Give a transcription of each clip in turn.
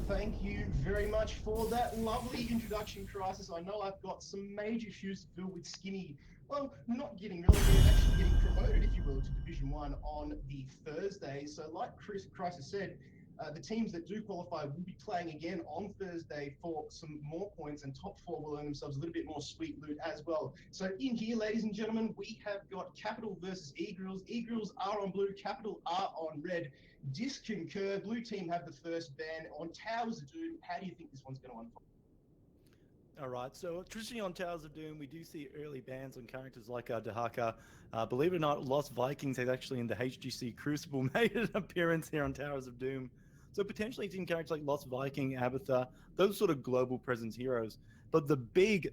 Thank you very much for that lovely introduction, Crisis. I know I've got some major shoes to fill with Skinny. Well, not getting relegated, actually getting promoted, if you will, to Division One on the Thursday. So, like Crisis said, the teams that do qualify will be playing again on Thursday for some more points, and top four will earn themselves a little bit more sweet loot as well. So in here, ladies and gentlemen, we have got Capital versus Egrilz. Egrilz are on blue, Capital are on red. Disconcur, blue team have the first ban on Towers of Doom. How do you think this one's going to unfold? All right, so traditionally on Towers of Doom, we do see early bans on characters like Dahaka. Believe it or not, Lost Vikings has actually in the HGC Crucible made an appearance here on Towers of Doom. So potentially team characters like Lost Viking, Abatha, those sort of global presence heroes. But the big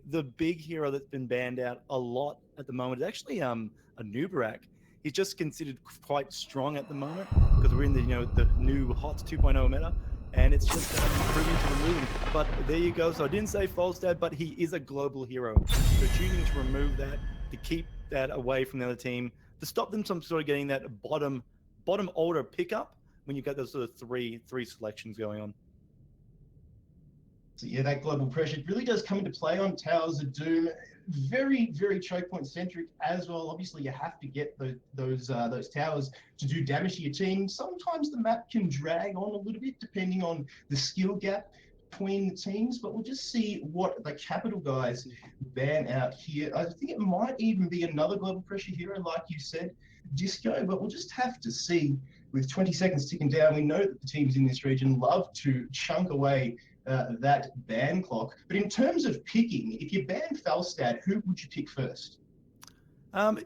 hero that's been banned out a lot at the moment is actually a Nubarak. He's just considered quite strong at the moment because we're in the new hot 2.0 meta, and it's just proving to the moon. But there you go. So I didn't say Falstad, but he is a global hero. So choosing to remove that, to keep that away from the other team, to stop them from sort of getting that bottom order pickup when you've got those sort of three selections going on. So yeah, that global pressure really does come into play on Towers of Doom. Very, very choke point centric as well. Obviously, you have to get those towers to do damage to your team. Sometimes the map can drag on a little bit depending on the skill gap between the teams, but we'll just see what the Capital guys ban out here. I think it might even be another global pressure hero, like you said, Disco, but we'll just have to see. With 20 seconds ticking down, we know that the teams in this region love to chunk away that ban clock. But in terms of picking, if you ban Falstad, who would you pick first?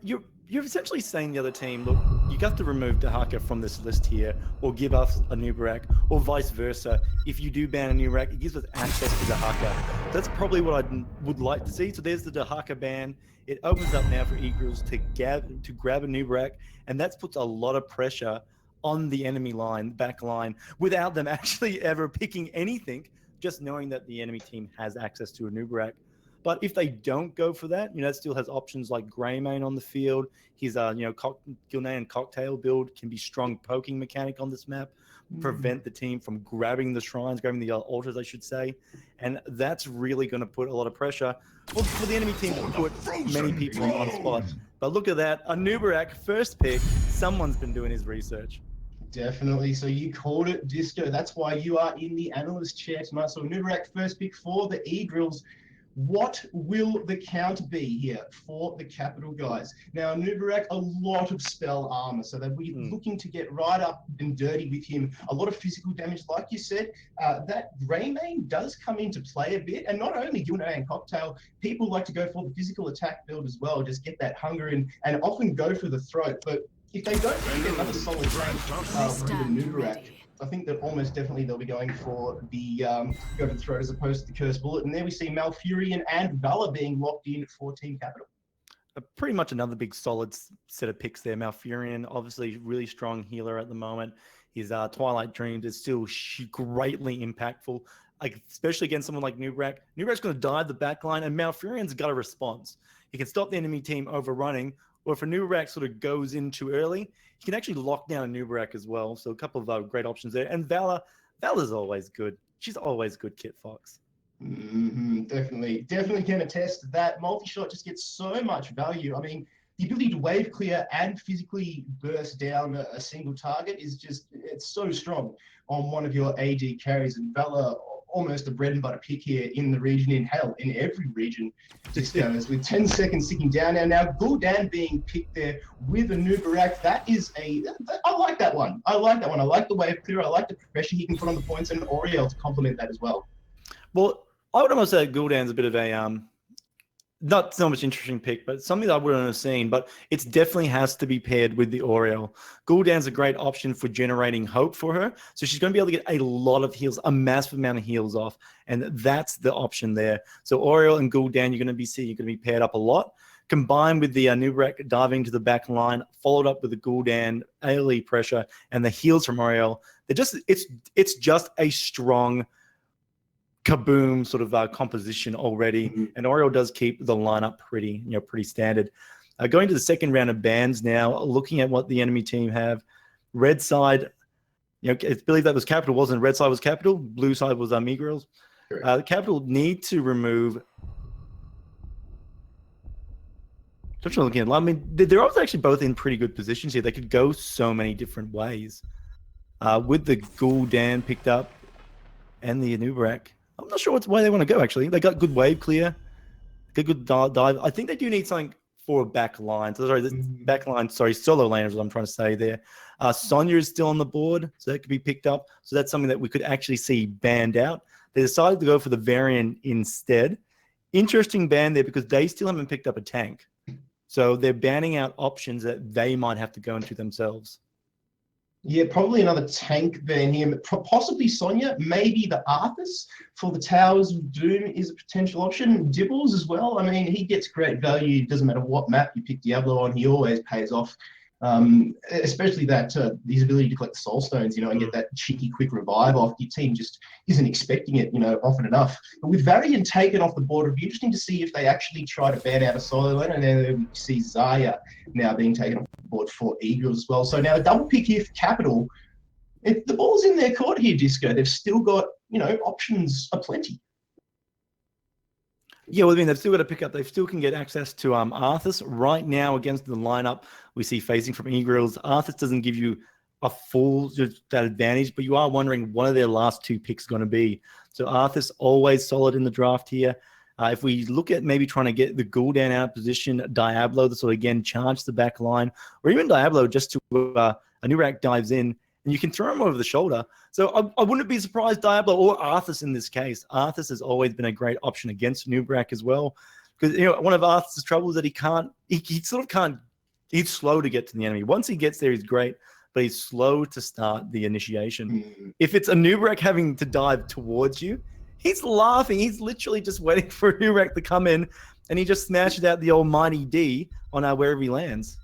You're essentially saying the other team, look, you have to remove Dahaka from this list here, or give us a Nubarak, or vice versa. If you do ban a Nubarak, it gives us access to Dahaka. That's probably what I would like to see. So there's the Dahaka ban. It opens up now for Egrilz to grab a Nubarak, and that puts a lot of pressure on the enemy line, back line, without them actually ever picking anything, just knowing that the enemy team has access to a Nubarak. But if they don't go for that, it still has options like Greymane on the field. His Gilnean Cocktail build can be strong poking mechanic on this map, prevent the team from grabbing the shrines, grabbing the altars, I should say. And that's really going to put a lot of pressure for the enemy team to put many people on spot. But look at that, a Nubarak first pick. Someone's been doing his research. Definitely. So you called it, Disco. That's why you are in the analyst chair tonight. So Nubarak first pick for the Egrilz. What will the count be here for the Capital guys? Now, Nubarak, a lot of spell armor, so they'll be looking to get right up and dirty with him. A lot of physical damage, like you said. That Greymane does come into play a bit, and not only Gilnean Cocktail, people like to go for the physical attack build as well, just get that hunger in, and often go for the throat. But if they don't get another solid rank with the Nubarak, I think that almost definitely they'll be going for the throat as opposed to the Cursed Bullet. And there we see Malfurion and Valor being locked in for Team Capital. Pretty much another big solid set of picks there. Malfurion, obviously really strong healer at the moment. His Twilight Dreams is still greatly impactful, especially against someone like Nubarak. Nubarak's going to dive the backline, and Malfurion's got a response. He can stop the enemy team overrunning, or if a Nubarak sort of goes in too early, he can actually lock down a Nubarak as well. So a couple of great options there. And Valor's always good. She's always good, Kit Fox. Definitely can attest that multi-shot just gets so much value. I mean, the ability to wave clear and physically burst down a single target is it's so strong on one of your AD carries. And Valor, almost a bread and butter pick here in the region, in every region. Just goes with 10 seconds ticking down. Now Gul'dan being picked there with a Nubarak. I like that one. I like the wave clear. I like the pressure he can put on the points, and Oriel to complement that as well. Well, I would almost say Gul'dan's a bit of a not so much interesting pick, but something that I wouldn't have seen. But it definitely has to be paired with the Oriel. Gul'dan's a great option for generating hope for her. So she's going to be able to get a lot of heals, a massive amount of heals off. And that's the option there. So Oriel and Gul'dan, you're going to be paired up a lot. Combined with the Nubarak diving to the back line, followed up with the Gul'dan AoE pressure and the heals from Oriel. It's just a strong kaboom sort of composition already, and Oriel does keep the lineup pretty standard. Going to the second round of bans now, looking at what the enemy team have. Red side, It's believed that was Capital, wasn't red side was Capital, blue side was Egrilz. Capital need to remove. So I'm looking at. I mean, they're actually both in pretty good positions here. They could go so many different ways. With the Gul'dan picked up and the Anubarak, I'm not sure what way they want to go. Actually, they got good wave clear, good dive. I think they do need something for a back line. So sorry, back line. Sorry, solo lane is what I'm trying to say there. Sonya is still on the board, so that could be picked up. So that's something that we could actually see banned out. They decided to go for the variant instead. Interesting ban there because they still haven't picked up a tank. So they're banning out options that they might have to go into themselves. Yeah, probably another tank ban here. Possibly Sonya, maybe the Arthas for the Towers of Doom is a potential option. Dibbles as well. I mean, he gets great value. Doesn't matter what map you pick Diablo on, he always pays off. Especially that his ability to collect the soul stones, and get that cheeky quick revive off. Your team just isn't expecting it, often enough. But with Varian taken off the board, it'd be interesting to see if they actually try to ban out a solo lane, and then we see Zarya now being taken off the board for Egrilz as well. So now a double pick here for Capital. If the ball's in their court here, Disco, they've still got options aplenty. Yeah, well, I mean, they've still got to pick up. They still can get access to Arthas right now against the lineup we see facing from Egrilz. Arthas doesn't give you a full that advantage, but you are wondering what are their last two picks going to be. So Arthas always solid in the draft here. If we look at maybe trying to get the Gul'dan out of position, Diablo, that sort of again charge the back line, or even Diablo just to Anubarak dives in, and you can throw him over the shoulder. So I wouldn't be surprised Diablo or Arthas in this case. Arthas has always been a great option against Anubarak as well. Because one of Arthas' troubles is that he sort of can't, he's slow to get to the enemy. Once he gets there, he's great, but he's slow to start the initiation. If it's Anubarak having to dive towards you, he's laughing. He's literally just waiting for Anubarak to come in, and he just smashes out the almighty D on wherever he lands.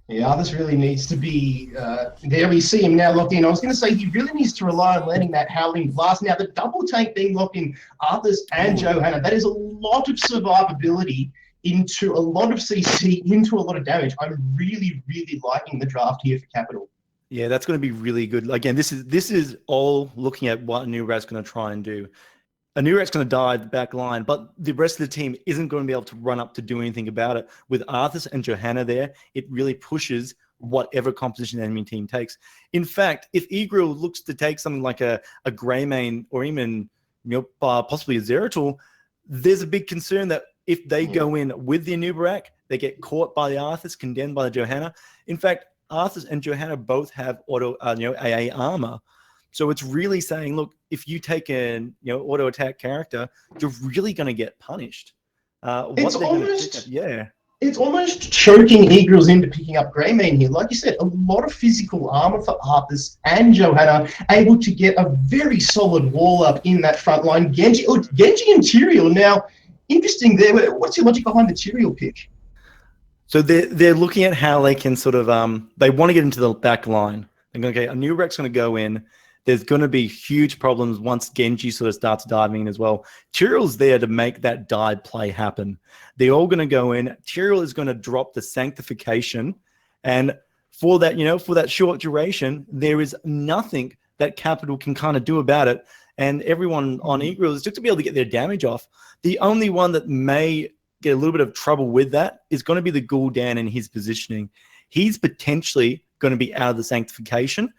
Yeah, Arthas really needs to be there. We see him now locked in. I was going to say he really needs to rely on landing that Howling Blast. Now, the double tank being locked in, Arthas and Johanna, that is a lot of survivability into a lot of CC, into a lot of damage. I'm really, really liking the draft here for Capital. Yeah, that's going to be really good. Again, this is all looking at what Anubarak's going to try and do. Anubarak's going to dive the back line, but the rest of the team isn't going to be able to run up to do anything about it. With Arthas and Johanna there, it really pushes whatever composition the enemy team takes. In fact, if Egrilz looks to take something like a Greymane or even possibly a Zeratul, there's a big concern that if they go in with the Anubarak, they get caught by the Arthas, condemned by the Johanna. In fact, Arthas and Johanna both have auto AA armor. So it's really saying, look, if you take an auto attack character, you're really going to get punished. It's almost choking Egrilz into picking up Greymane here. Like you said, a lot of physical armor for Arthas and Johanna, able to get a very solid wall up in that front line. Genji and Tyrael. Now, interesting there. What's your logic behind the Tyrael pick? So they're looking at how they can sort of they want to get into the back line. They're going, okay, Anubarak's going to go in. There's going to be huge problems once Genji sort of starts diving in as well. Tyrael's there to make that dive play happen. They're all going to go in. Tyrael is going to drop the sanctification. And for that, for that short duration, there is nothing that Capital can kind of do about it. And everyone on Egrilz is just to be able to get their damage off. The only one that may get a little bit of trouble with that is going to be the Gul'dan and his positioning. He's potentially going to be out of the sanctification.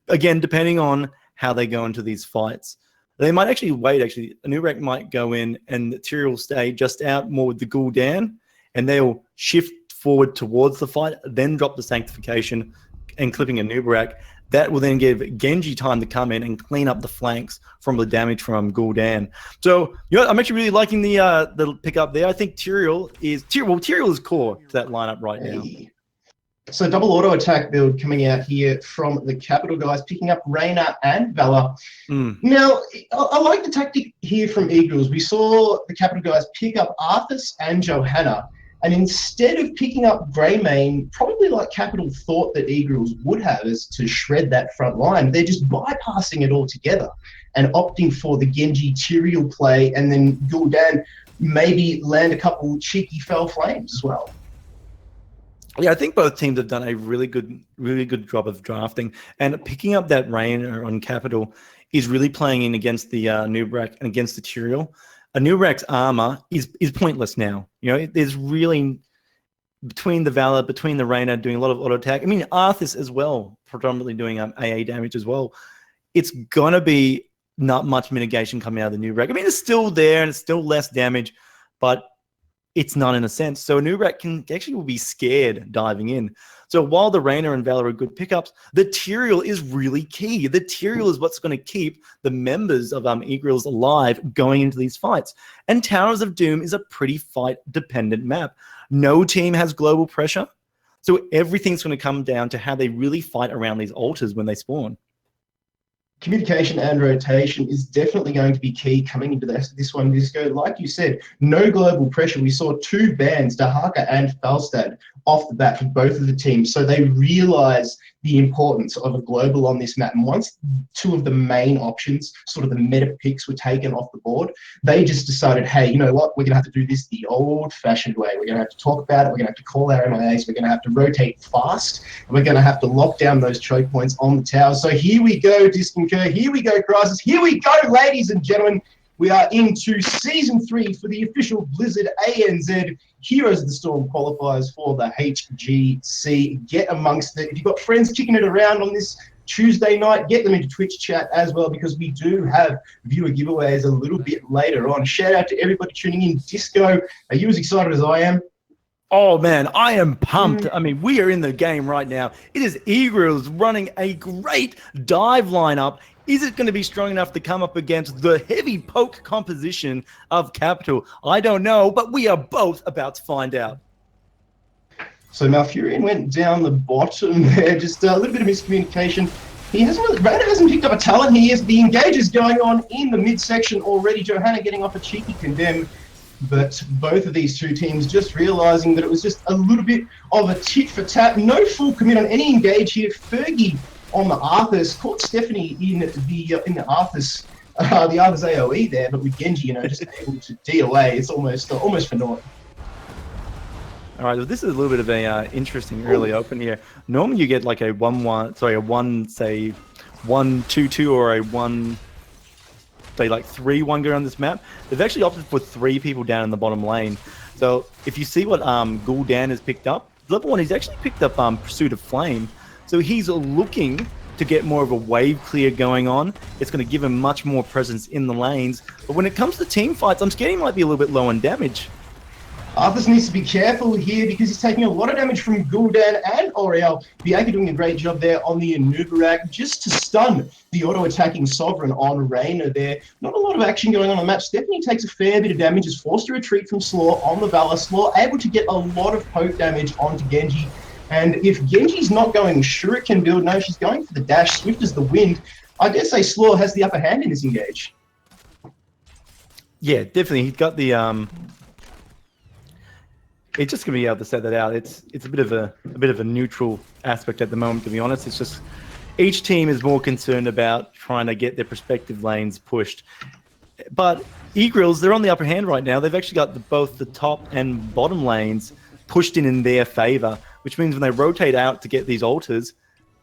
Again, depending on how they go into these fights. They might actually wait. Anubarak might go in and Tyrael stay just out more with the Gul'dan, and they'll shift forward towards the fight, then drop the sanctification and clipping Anubarak. That will then give Genji time to come in and clean up the flanks from the damage from Gul'dan. So, I'm actually really liking the pickup there. I think Tyrael is core to that lineup right now. So double auto attack build coming out here from the Capital guys, picking up Reyna and Valor. Now, I like the tactic here from Egrilz. We saw the Capital guys pick up Arthas and Johanna, and instead of picking up Greymane, probably like Capital thought that Egrilz would have, is to shred that front line. They're just bypassing it altogether and opting for the Genji Tyrael play, and then Gul'dan maybe land a couple cheeky fell flames as well. Yeah, I think both teams have done a really good job of drafting, and picking up that Rainer on Capital is really playing in against the Nubrak and against the Tyrael. A Nubrak's armor is pointless now. There's really between the Valor, between the Rainer doing a lot of auto attack. I mean, Arthas as well, predominantly doing AA damage as well. It's gonna be not much mitigation coming out of the Nubrak. I mean, it's still there and it's still less damage, but it's not in a sense. So a Nubrak will be scared diving in. So while the Rainer and Valor are good pickups, the Tyrael is really key. The Tyrael is what's going to keep the members of Egrilz alive going into these fights. And Towers of Doom is a pretty fight-dependent map. No team has global pressure, so everything's going to come down to how they really fight around these altars when they spawn. Communication and rotation is definitely going to be key coming into this one, Disco. Like you said, no global pressure. We saw two bans, Dahaka and Falstad, off the bat for both of the teams. So they realize the importance of a global on this map. And once two of the main options, sort of the meta picks, were taken off the board, they just decided, hey, you know what? We're going to have to do this the old-fashioned way. We're going to have to talk about it. We're going to have to call our MIAs. We're going to have to rotate fast. And we're going to have to lock down those choke points on the towers. So here we go, Disconcur. Here we go, Crisis. Here we go, ladies and gentlemen. We are into Season 3 for the official Blizzard ANZ Heroes of the Storm qualifiers for the HGC. Get amongst it. If you've got friends kicking it around on this Tuesday night, get them into Twitch chat as well, because we do have viewer giveaways a little bit later on. Shout out to everybody tuning in. Disco, are you as excited as I am? Oh, man, I am pumped. I mean, we are in the game right now. It is Egrilz running a great dive lineup. Is it going to be strong enough to come up against the heavy poke composition of Capital? I don't know, but we are both about to find out. So Malfurion went down the bottom there, just a little bit of miscommunication. Rainer hasn't picked up a talent here. The engage is going on in the midsection already. Johanna getting off a cheeky condemn. But both of these two teams just realizing that it was just a little bit of a tit for tat. No full commit on any engage here. Fergie on the Arthas caught Stephanie in the Arthas, the Arthas AOE there, but with Genji, just able to DOA. It's almost for naught. All right, well, this is a little bit of a interesting early open here. Normally you get like a 1-1, sorry, a 1-2-2 or a 1, say like 3-1 go on this map. They've actually opted for 3 people down in the bottom lane. So if you see what Gul'dan has picked up, level 1, he's actually picked up Pursuit of Flame. So he's looking to get more of a wave clear going on. It's going to give him much more presence in the lanes. But when it comes to team fights, I'm scared he might be a little bit low on damage. Arthas needs to be careful here because he's taking a lot of damage from Gul'dan and Oriel. Bianca doing a great job there on the Anubarak just to stun the auto-attacking Sovereign on Rainer there. Not a lot of action going on the map. Stephanie takes a fair bit of damage, is forced to retreat from Slaw on the Valor. Slaw able to get a lot of poke damage onto Genji. And if Genji's not going Shuriken build, no, she's going for the dash, swift as the wind. I dare say Slaw has the upper hand in this engage. Yeah, definitely. He's got the it's just gonna be able to set that out. It's a bit of a neutral aspect at the moment, to be honest. It's just each team is more concerned about trying to get their respective lanes pushed. But Egrilz, they're on the upper hand right now. They've actually got both the top and bottom lanes pushed in their favor, which means when they rotate out to get these altars,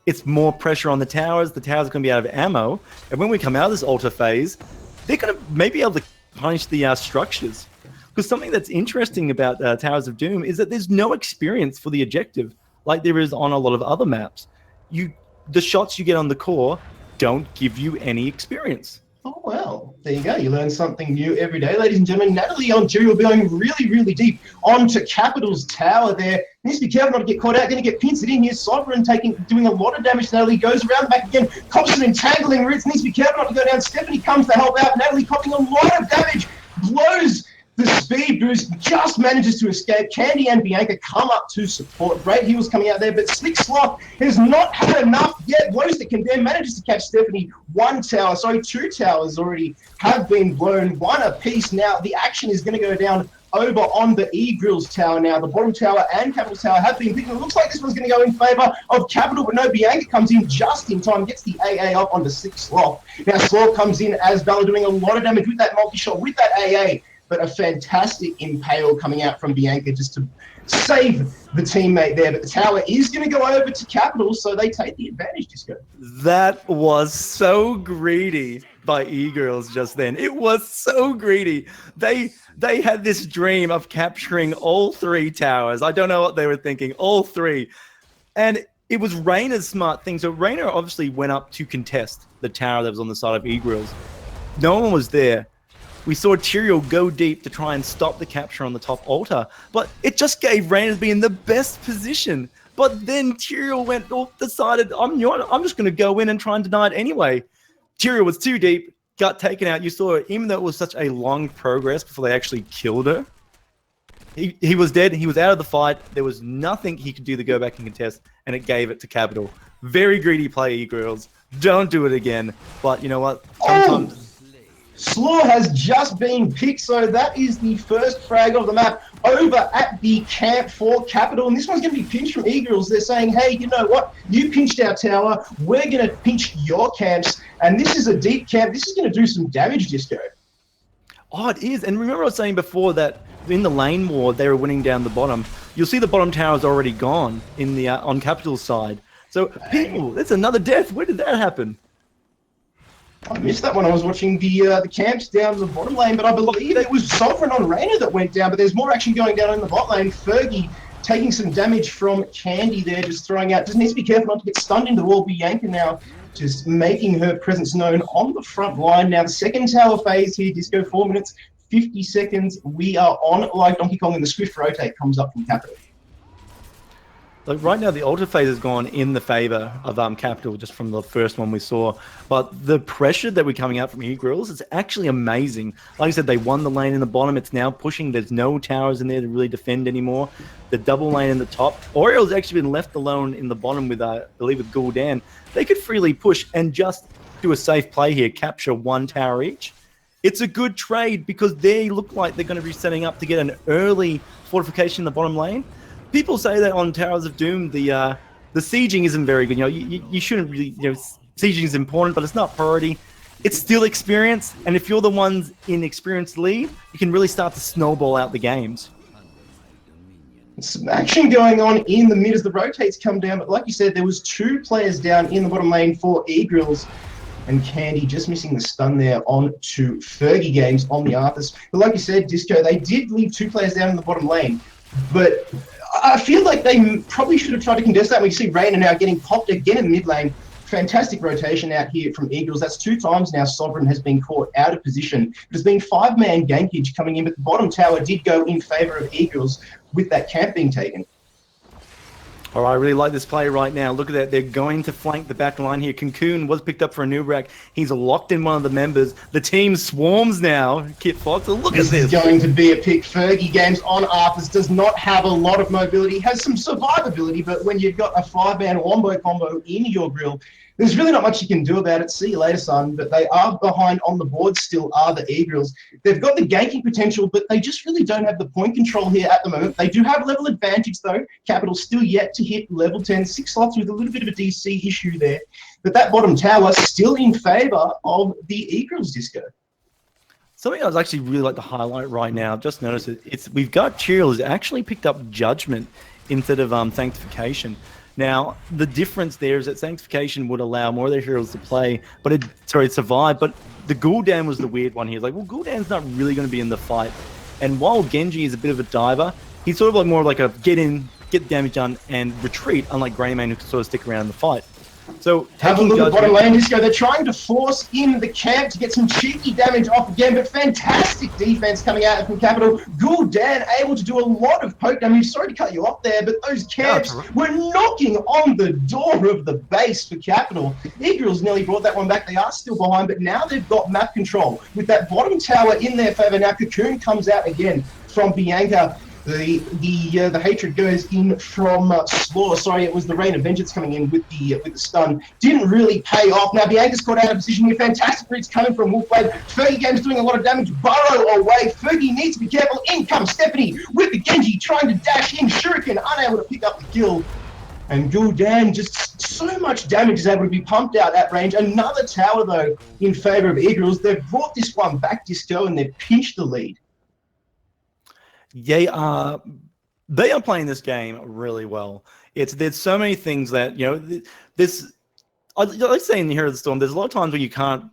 it's more pressure on the towers. The towers are going to be out of ammo. And when we come out of this altar phase, they're going to maybe be able to punish the structures. Because something that's interesting about Towers of Doom is that there's no experience for the objective like there is on a lot of other maps. The shots you get on the core don't give you any experience. Oh, well, there you go. You learn something new every day. Ladies and gentlemen, Natalie on Jerry will be going really, really deep onto Capital's tower there. Needs to be careful not to get caught out. Going to get pincered in here. Sovereign doing a lot of damage to Natalie. Goes around the back again. Cops an entangling roots. Needs to be careful not to go down. Stephanie comes to help out. Natalie copying a lot of damage. Blows the speed boost, just manages to escape. Candy and Bianca come up to support. Great heals coming out there, but Slick Sloth has not had enough yet. Blows the condemn, manages to catch Stephanie. 2 towers already have been blown, 1 apiece. Now the action is going to go down over on the Egrilz tower now. The bottom tower and Capital tower have been picking. It looks like this one's going to go in favor of Capital, but no, Bianca comes in just in time, gets the AA up onto Slick Sloth. Now Sloth comes in as Valor doing a lot of damage with that multi-shot, with that AA. but a fantastic impale coming out from Bianca just to save the teammate there. But the tower is going to go over to Capital, so they take the advantage, Disco. That was so greedy by Egrilz just then. It was so greedy. They had this dream of capturing all 3 towers. I don't know what they were thinking, all 3. And it was Reyna's smart thing. So Reyna obviously went up to contest the tower that was on the side of Egrilz. No one was there. We saw Tyrael go deep to try and stop the capture on the top altar, but it just gave Reyna to be in the best position. But then Tyrael decided, I'm just going to go in and try and deny it anyway. Tyrael was too deep, got taken out. You saw, even though it was such a long progress before they actually killed her, he was dead. He was out of the fight. There was nothing he could do to go back and contest, and it gave it to Capital. Very greedy play, Egrilz. Don't do it again. But you know what? Sometimes... Slaw has just been picked, so that is the first frag of the map over at the camp for Capital. And this one's going to be pinched from Egrilz. They're saying, hey, you know what? You pinched our tower. We're going to pinch your camps. And this is a deep camp. This is going to do some damage, Disco. Oh, it is. And remember I was saying before that in the lane war, they were winning down the bottom. You'll see the bottom tower is already gone in the on Capital's side. So, people, that's another death. Where did that happen? I missed that when I was watching the camps down the bottom lane, but I believe it was Sovereign on Reyna that went down, but there's more action going down in the bot lane. Fergie taking some damage from Candy there, just throwing out. Just needs to be careful not to get stunned into the wall. Bianca now just making her presence known on the front line. Now the second tower phase here, Disco, 4 minutes, 50 seconds. We are on like Donkey Kong, and the swift rotate comes up from Capital. Like right now, the altar phase has gone in the favor of Capital just from the first one we saw. But the pressure that we're coming out from Egrilz is actually amazing. Like I said, they won the lane in the bottom. It's now pushing. There's no towers in there to really defend anymore. The double lane in the top. Oriole's actually been left alone in the bottom with, I believe, with Gul'dan. They could freely push and just do a safe play here, capture 1 tower each. It's a good trade because they look like they're going to be setting up to get an early fortification in the bottom lane. People say that on Towers of Doom, the sieging isn't very good. You know, you shouldn't really, sieging is important, but it's not priority. It's still experience, and if you're the ones in experienced lead, you can really start to snowball out the games. Some action going on in the mid as the rotates come down, but like you said, there was 2 players down in the bottom lane for Egrilz, and Candy just missing the stun there on to Fergie Games on the Arthas. But like you said, Disco, they did leave 2 players down in the bottom lane, but I feel like they probably should have tried to contest that. We see Reyna now getting popped again in the mid lane. Fantastic rotation out here from Egrilz. That's 2 times now Sovereign has been caught out of position. There's been 5-man gankage coming in, but the bottom tower did go in favor of Egrilz with that camp being taken. All right, I really like this play right now. Look at that. They're going to flank the back line here. Cocoon was picked up for a new rack. He's locked in one of the members. The team swarms now. Kit Fox, look at this. This is going to be a pick. Fergie Games on Arthas does not have a lot of mobility. Has some survivability, but when you've got a 5-man wombo combo in your grill, there's really not much you can do about it. See you later, son. But they are behind on the board still, are the Egrilz. They've got the ganking potential, but they just really don't have the point control here at the moment. They do have level advantage, though. Capital still yet to hit level 10. 6 slots with a little bit of a DC issue there. But that bottom tower still in favor of the Egrilz, Disco. Something I was actually really like to highlight right now, I've just noticed it. We've got Tyrael who's actually picked up Judgment instead of Sanctification. Now, the difference there is that Sanctification would allow more of their heroes to play, but survive. But the Gul'dan was the weird one here. Like, well, Gul'dan's not really going to be in the fight. And while Genji is a bit of a diver, he's sort of like more like a get in, get damage done, and retreat, unlike Greymane who can sort of stick around in the fight. So have a look at bottom lane, Disco. They're trying to force in the camp to get some cheeky damage off again, but fantastic defense coming out from Capital. Gul'dan able to do a lot of poke damage. Sorry to cut you off there, but those camps were knocking on the door of the base for Capital. Egrilz nearly brought that one back. They are still behind, but now they've got map control. With that bottom tower in their favor, now Cocoon comes out again from Bianca. The hatred goes in from Slaw. Sorry, it was the Rain of Vengeance coming in with the stun. Didn't really pay off. Now Bianca's caught out of position here. Fantastic roots coming from Wolfblade. Fergie Game's doing a lot of damage. Burrow away. Fergie needs to be careful. In comes Stephanie with the Genji trying to dash in. Shuriken unable to pick up the kill. And Gul'dan, just so much damage is able to be pumped out at range. Another tower, though, in favor of Egrilz. They've brought this one back, Disco, and they've pinched the lead. They are playing this game really well. There's so many things that, this, let's say in the Hero of the Storm, there's a lot of times where you can't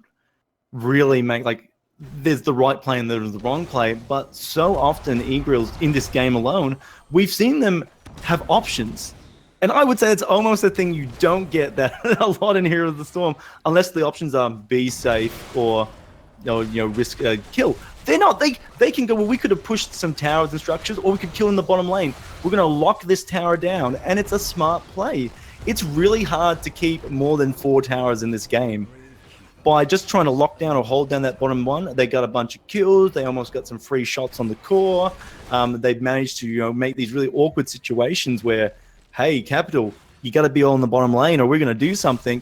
really make, like, there's the right play and there's the wrong play, but so often Egrilz in this game alone, we've seen them have options. And I would say it's almost a thing you don't get that a lot in Hero of the Storm, unless the options are be safe or risk kill. They're not. They can go, well, we could have pushed some towers and structures, or we could kill in the bottom lane. We're going to lock this tower down, and it's a smart play. It's really hard to keep more than 4 towers in this game. By just trying to lock down or hold down that bottom one, they got a bunch of kills. They almost got some free shots on the core. They've managed to make these really awkward situations where, hey, Capital, you got to be all in the bottom lane, or we're going to do something.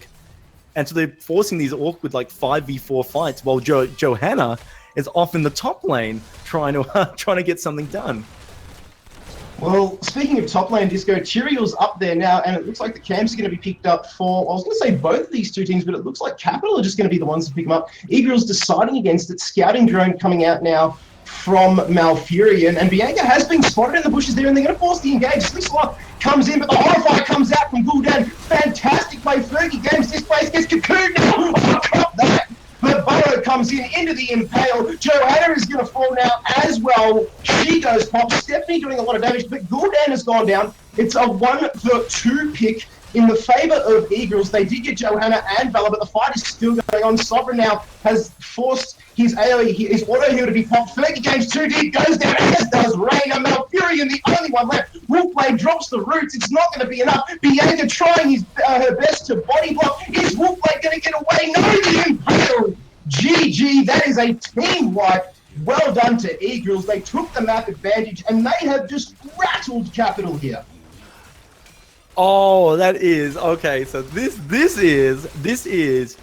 And so they're forcing these awkward 5v4 fights while Johanna is off in the top lane trying to get something done. Well, speaking of top lane, Disco, Tyrael's up there now, and it looks like the camps are going to be picked up for, I was going to say both of these two teams, but it looks like Capital are just going to be the ones to pick them up. Egrilz deciding against it, scouting drone coming out now from Malfurion, and Bianca has been spotted in the bushes there, and they're going to force the engage. Slickslot comes in, but the Horrify comes out from Gul'dan. Fantastic play. Fergie Games, this place gets cocooned now. Oh, cop that. But Burrow comes into the Impale. Johanna is going to fall now as well. She goes pop. Stephanie doing a lot of damage, but Gul'dan has gone down. It's a 1-for-2 pick in the favor of Egrilz. They did get Johanna and Valor, but the fight is still going on. Sovereign now has forced his AoE, his auto heal to be popped. Fergie Games 2 deep, goes down, as does Reyna. Malfurion, the only one left. Wolfblade drops the roots. It's not going to be enough. Bianca trying her best to body block. Is Wolfblade going to get away? No, the Impale. GG, that is a team wipe. Well done to Egrilz. They took the map advantage, and they have just rattled Capital here. Oh, that is okay. So this is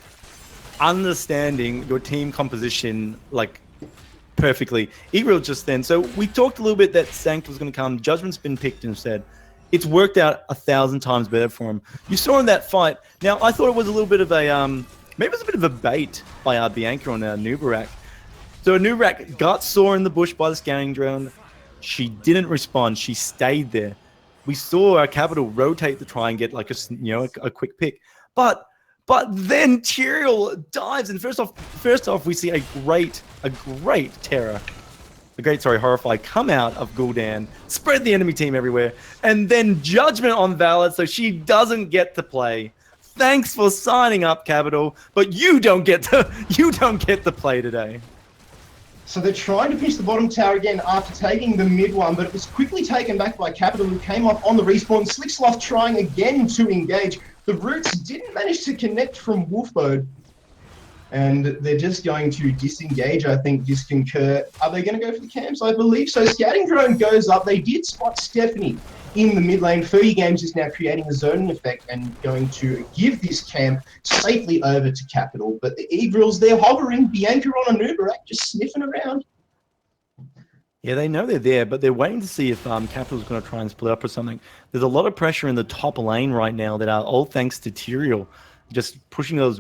understanding your team composition perfectly. Egrilz just then. So we talked a little bit that Sanct was going to come. Judgment's been picked instead. It's worked out 1,000 times better for him. You saw in that fight. Now I thought it was a little bit of a maybe it was a bit of a bait by Bianca on Nubarak. So Nubarak got saw in the bush by the scanning drone. She didn't respond. She stayed there. We saw our Capital rotate to try and get a quick pick, but then Tyrael dives, and first off we see a great Horrify come out of Gul'dan, spread the enemy team everywhere, and then Judgment on Valor, so she doesn't get to play. Thanks for signing up, Capital, but you don't get to play today. So they're trying to finish the bottom tower again after taking the mid one, but it was quickly taken back by Capital, who came up on the respawn. Slicksloth trying again to engage. The roots didn't manage to connect from Wolf Mode, and they're just going to disengage, I think, disconcur. Are they going to go for the camps? I believe so. Scouting drone goes up. They did spot Stephanie in the mid lane. Fergie Games is now creating a zoning effect and going to give this camp safely over to Capital. But the Egrilz, they're hovering. Bianca on a Nubarak, just sniffing around. Yeah, they know they're there, but they're waiting to see if Capital's going to try and split up or something. There's a lot of pressure in the top lane right now that are all thanks to Tyrael, just pushing those,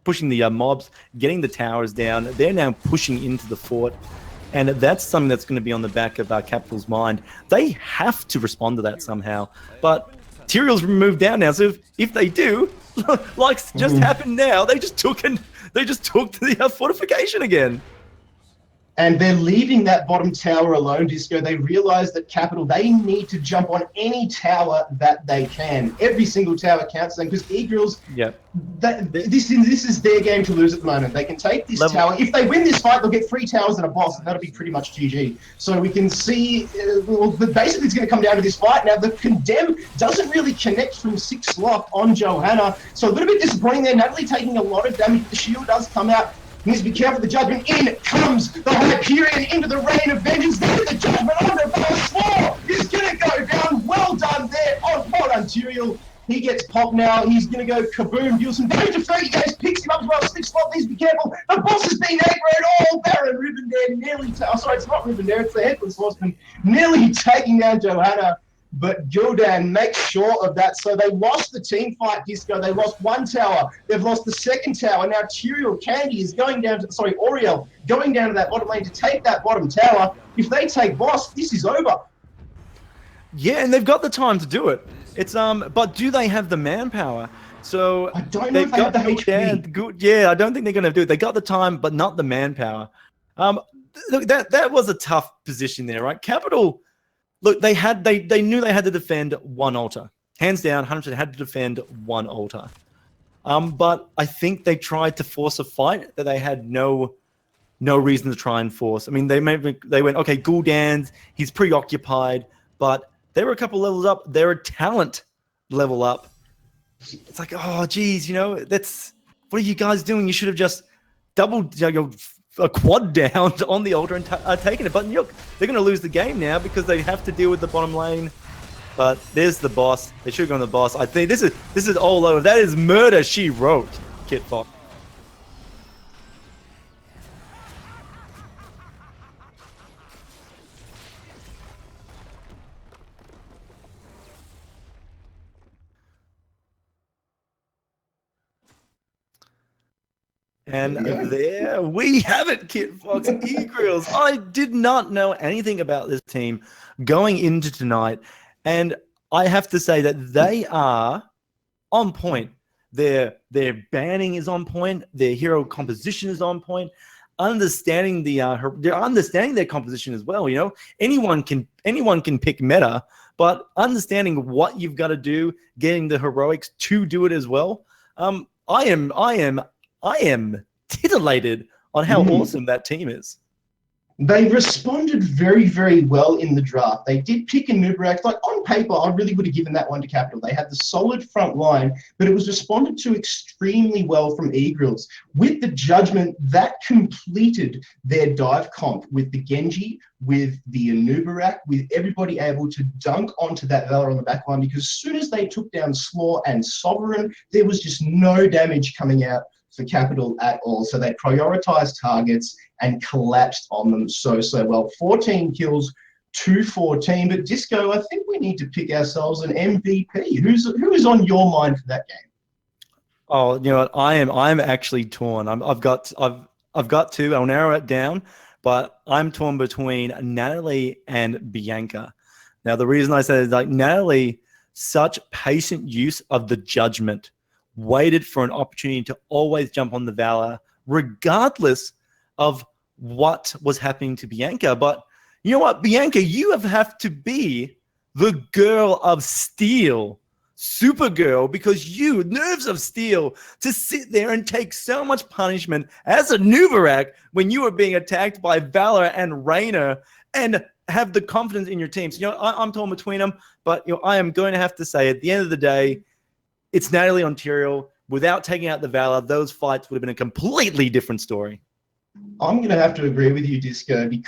pushing the mobs, getting the towers down. They're now pushing into the fort. And that's something that's going to be on the back of Capital's mind. They have to respond to that somehow. But Tyrael's moved down now, so if they do, like just happened now, they just took the fortification again. And they're leaving that bottom tower alone, Disco. They realize that Capital, they need to jump on any tower that they can. Every single tower counts them, because Egrilz, this is their game to lose at the moment. They can take this tower. If they win this fight, they'll get 3 towers and a boss, and that'll be pretty much GG. So we can see, basically it's going to come down to this fight. Now, the Condemn doesn't really connect from 6 slot on Johanna, so a little bit disappointing there. Natalie taking a lot of damage. The shield does come out. He needs to be careful. The Judgment. In comes the Hyperion into the Rain of Vengeance. There's the Judgment on the floor. He's going to go down. Well done there. Well done, Tyrael. He gets popped now. He's going to go kaboom. Deal some damage to Fergie Games. Picks him up as well. Slickslot needs to be careful. The boss has been aggroed. Baron Rivendare nearly... sorry, it's not Rivendare. It's the Headless Horseman. Nearly taking down Johanna. but Gildan makes sure of that. So they lost the team fight, Disco. They lost one tower. They've lost the second tower. Now Tyrael Candy is going down to, sorry, Oriel going down to that bottom lane to take that bottom tower. If they take boss, this is over. Yeah, and they've got the time to do it. It's but do they have the manpower? So I don't know if they have the HP. Good, yeah, I don't think they're going to do it. They got the time, but not the manpower. Look, that was a tough position there, right? Capital, look, they knew they had to defend one altar, hands down. 100% had to defend one altar. But I think they tried to force a fight that they had no reason to try and force. I mean, they went, okay, Gul'dan's, he's preoccupied, but they were a couple levels up. They're a talent level up. It's like, oh, geez, you know, what are you guys doing? You should have just doubled, a quad down on the altar and taken it. But look, they're going to lose the game now because they have to deal with the bottom lane. But there's the boss. They should have gone to the boss. I think this is all over. That is murder, she wrote, Kit Fox. And there we have it, Kit Fox. Egrilz. I did not know anything about this team going into tonight. And I have to say that they are on point. Their banning is on point. Their hero composition is on point. Understanding they're understanding their composition as well. You know, anyone can pick meta, but understanding what you've got to do, getting the heroics to do it as well. I am titillated on how awesome that team is. They responded very, very well in the draft. They did pick a Nubarak. Like, on paper, I really would have given that one to Capital. They had the solid front line, but it was responded to extremely well from Egrilz. With the Judgment, that completed their dive comp with the Genji, with the Nubarak, with everybody able to dunk onto that Valor on the back line, because as soon as they took down Slaw and Sovereign, there was just no damage coming out for Capital at all. So they prioritized targets and collapsed on them so well. 14 kills, 214. But Disco, I think we need to pick ourselves an MVP. Who is on your mind for that game? Oh, you know what? I'm actually torn. I've got two. I'll narrow it down, but I'm torn between Natalie and Bianca. Now, the reason I say is, like, Natalie, such patient use of the Judgment, waited for an opportunity to always jump on the Valor, regardless of what was happening to Bianca. But you know what, Bianca, you have to be the girl of steel, Supergirl, because you, Nerves of Steel, to sit there and take so much punishment as a Nubarak when you were being attacked by Valor and Reyna, and have the confidence in your team. So, you know, I'm torn between them, but you know, I am going to have to say, at the end of the day, it's Natalie on Tyrael. Without taking out the Valor, those fights would have been a completely different story. I'm going to have to agree with you, Disco, because